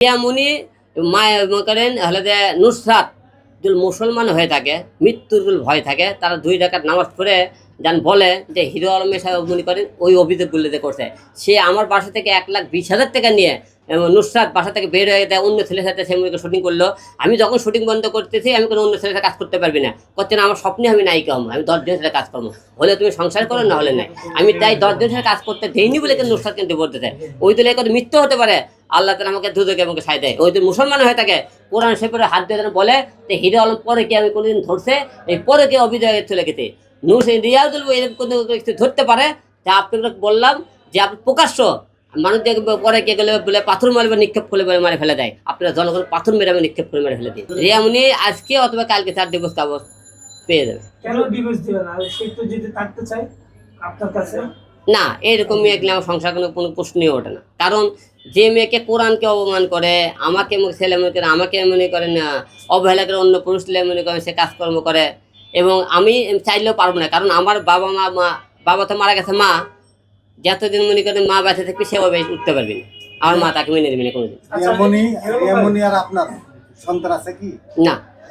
এমনই মনে করেন হলে যে নুসরাত যদি মুসলমান হয়ে থাকে, মৃত্যুর যদি ভয় থাকে, তারা 2 রাকাত নামাজ পড়ে যান বলে যে হিরো আলমের সাহেব মনে করেন ওই অভিযোগগুলো যে করছে, সে আমার বাসা থেকে 1,20,000 টাকা নিয়ে নুসরাত বাসা থেকে বের হয়ে দেয়, অন্য ছেলের সাথে সে মনে শুটিং করলো। আমি যখন শুটিং বন্ধ করতেছি, আমি কোনো অন্য ছেলের সাথে কাজ করতে পারবি না, করতে না, আমার স্বপ্নে আমি নায়িকা হবো, আমি 10 জনের সাথে কাজ করবো, হলে তুমি সংসার করো, না হলে নাই। আমি তাই 10 জনের সাথে কাজ করতে দেইনি বলে কিন্তু নুসরাত কিন্তু বলতে চায়। ওই দলে কত মিথ্য হতে পারে, আল্লাহ তাআলা আমাকে দুদকে আমাকে সায় দেয়। ওই যে মুসলমান হয়ে থাকে, কোরআন শরীফের হাত দিয়ে বলে যে হিরো আলম পরে কি আমি কোনোদিন ধরছে, এই পরে কি অভিযোগ চলে গেছে রিয়াজুল এরকম কোনো কিছু ধরতে পারে। তা আপনাকে বললাম যে আপনি প্রকাশ্য মানুষ দেখবে পরে কে গেলে বলে পাথর মারবে, নিক্ষেপ করে মারে ফেলে দেয়। আপনারা জনগণ পাথর মেরে আমি নিক্ষেপ করে মেরে ফেলে দিই। রিয়ামনি আজকে অথবা কালকে 4 ডিভোর্স কাগজ পেয়ে যাবে। কেন ডিভোর্স দিবেন? আর সে তো যদি থাকতে চায় আপনার কাছে, না, এরকম মেয়ে গেলে আমার সংসার কোনো প্রশ্নই ওঠে না। কারণ যে মেয়েকে কোরআনকে অপমান করে, আমাকে ছেলে মনে করে, আমাকে মনে করেন অবহেলা করে, অন্য পুরুষ ছেলে মনে করেন সে কাজকর্ম করে, এবং আমি চাইলেও পারবো না। কারণ আমার বাবা তো মারা গেছে, মা যতদিন মনে করেন মা বেঁচে থাকবে সেভাবে উঠতে পারবি না, আমার মা তাকে মেনে দেবে না কোনোদিন। আর আপনার সন্তান আছে কি? না।